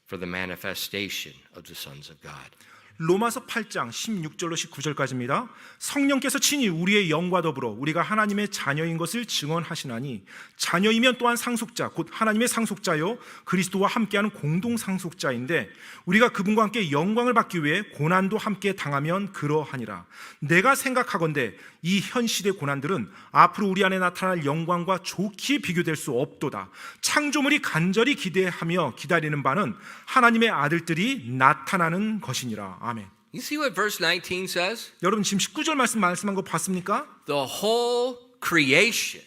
for the manifestation of the sons of God. 로마서 8장 16절로 19절까지입니다. 성령께서 친히 우리의 영과 더불어 우리가 하나님의 자녀인 것을 증언하시나니 자녀이면 또한 상속자 곧 하나님의 상속자요 그리스도와 함께하는 공동 상속자인데 우리가 그분과 함께 영광을 받기 위해 고난도 함께 당하면 그러하니라. 내가 생각하건대 이 현 시대 고난들은 앞으로 우리 안에 나타날 영광과 좋게 비교될 수 없도다. 창조물이 간절히 기대하며 기다리는 바는 하나님의 아들들이 나타나는 것이니라. 아멘. You see what verse 19 says? 여러분 지금 19절 말씀한 거 봤습니까? The whole creation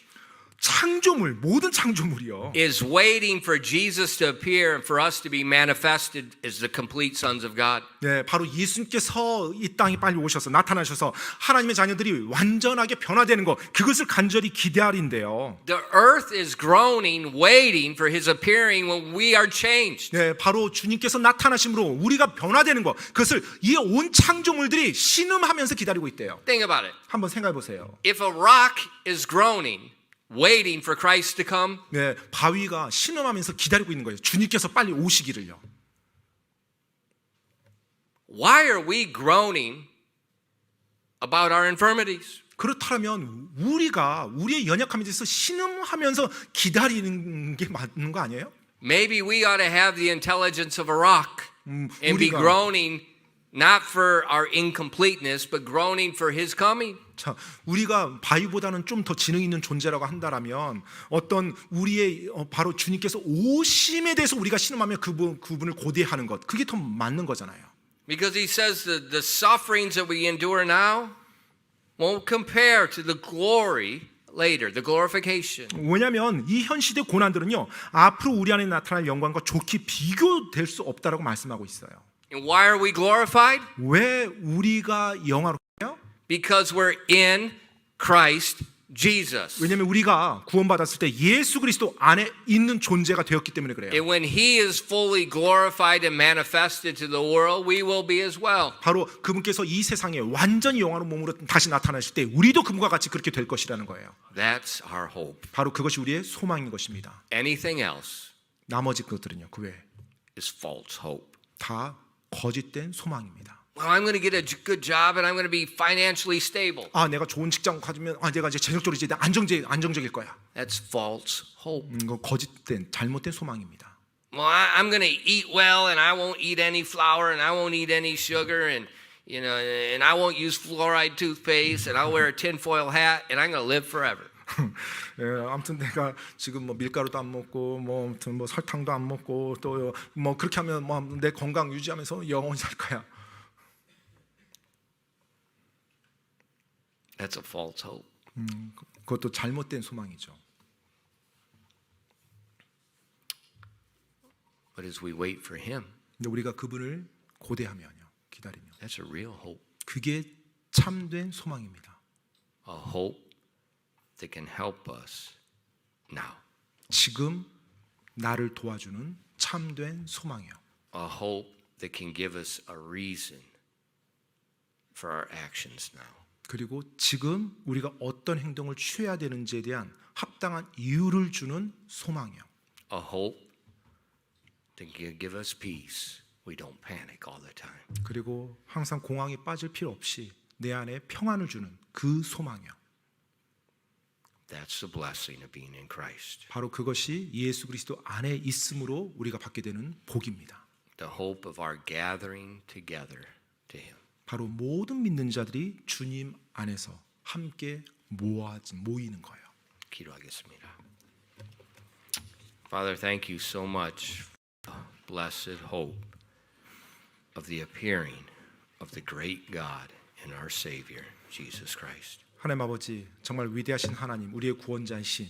창조물, 모든 창조물이요. is waiting for Jesus to appear and for us to be manifested as the complete sons of God. 네, 바로 예수님께서 이 땅에 빨리 오셔서 나타나셔서 하나님의 자녀들이 완전하게 변화되는 것, 그것을 간절히 기대하린대요. The earth is groaning, waiting for his appearing when we are changed. 네, 바로 주님께서 나타나심으로 우리가 변화되는 것, 그것을 이 온 창조물들이 신음하면서 기다리고 있대요. Think about it. 한번 생각해 보세요. If a rock is groaning, waiting for Christ to come, 네, 바위가 신음하면서 기다리고 있는 거예요. 주님께서 빨리 오시기를요. why are we groaning about our infirmities? 그렇다면 우리가 우리의 연약함에 대해서 신음하면서 기다리는 게 맞는 거 아니에요? Maybe we ought to have the intelligence of a rock and be 우리가- groaning not for our incompleteness, but groaning for his coming. 자, 우리가 바위보다는 좀 더 지능 있는 존재라고 한다라면 어떤 우리의 바로 주님께서 오심에 대해서 우리가 신음하며 그분을 고대하는 것, 그게 더 맞는 거잖아요. Because he says the sufferings that we endure now won't compare to the glory later, the glorification. 왜냐하면 이 현 시대 고난들은요, 앞으로 우리 안에 나타날 영광과 좋게 비교될 수 없다라고 말씀하고 있어요. And why are we glorified? 왜 우리가 영화로워요? Because we're in Christ Jesus. 왜냐하면 우리가 구원받았을 때 예수 그리스도 안에 있는 존재가 되었기 때문에 그래요. And when he is fully glorified and manifested to the world, we will be as well. 바로 그분께서 이 세상에 완전히 영화로운 몸으로 다시 나타나실 때 우리도 그분과 같이 그렇게 될 것이라는 거예요. That's our hope. 바로 그것이 우리의 소망인 것입니다. Anything else 나머지 것들은요, 그 외에 is false hope. 다 거짓된 소망입니다. Well, I'm going to get a good job and I'm going to be financially stable. 아, 내가 좋은 직장 가지면 내가 이제 재정적으로 이제 안정적일 거야. That's false hope. 이거 거짓된 잘못된 소망입니다. Well, I'm going to eat well and I won't eat any flour and I won't eat any sugar and and I won't use fluoride toothpaste and I'll wear a tinfoil hat and I'm going to live forever. 예, 아무튼 내가 지금 뭐 밀가루도 안 먹고 뭐 아무튼 뭐 설탕도 안 먹고 또 뭐 그렇게 하면 뭐 내 건강 유지하면서 영원히 살 거야. That's a false hope. 그것도 잘못된 소망이죠. But as we wait for him, 근데 우리가 그분을 고대하면요, 기다리면 that's a real hope. 그게 참된 소망입니다. A hope that can help us now. 지금 나를 도와주는 참된 소망이요. A hope that can give us a reason for our actions now. 그리고 지금 우리가 어떤 행동을 취해야 되는지에 대한 합당한 이유를 주는 소망이요. A hope that can give us peace. We don't panic all the time. 그리고 항상 공황에 빠질 필요 없이 내 안에 평안을 주는 그 소망이요. That's the blessing of being in Christ. 바로 그것이 예수 그리스도 안에 있음으로 우리가 받게 되는 복입니다. The hope of our gathering together to him. 바로 모든 믿는 자들이 주님 안에서 함께 모이는 거예요. 기도하겠습니다. Father, thank you so much for the blessed hope of the appearing of the great God and our Savior, Jesus Christ. 하나님 아버지, 정말 위대하신 하나님, 우리의 구원자이신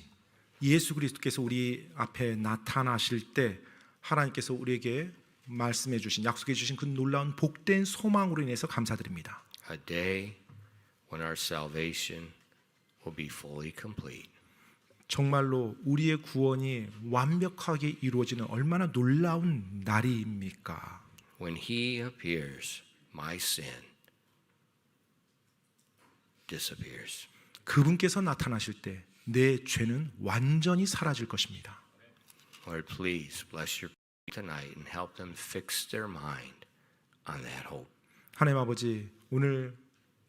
예수 그리스도께서 우리 앞에 나타나실 때 하나님께서 우리에게 말씀해 주신, 약속해 주신 그 놀라운 복된 소망으로 인해서 감사드립니다. A day when our salvation will be fully complete. 정말로 우리의 구원이 완벽하게 이루어지는 얼마나 놀라운 날입니까? When he appears, my sin disappears. 그분께서 나타나실 때 내 죄는 완전히 사라질 것입니다. Lord, please bless your people tonight and help them fix their mind on that hope. 하나님 아버지, 오늘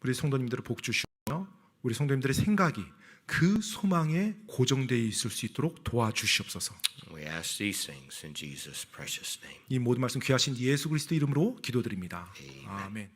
우리 성도님들을 복 주시며 우리 성도님들의 생각이 그 소망에 고정되어 있을 수 있도록 도와주시옵소서. We ask these things in Jesus' precious name. 이 모든 말씀 귀하신 예수 그리스도 이름으로 기도드립니다. Amen. 아멘.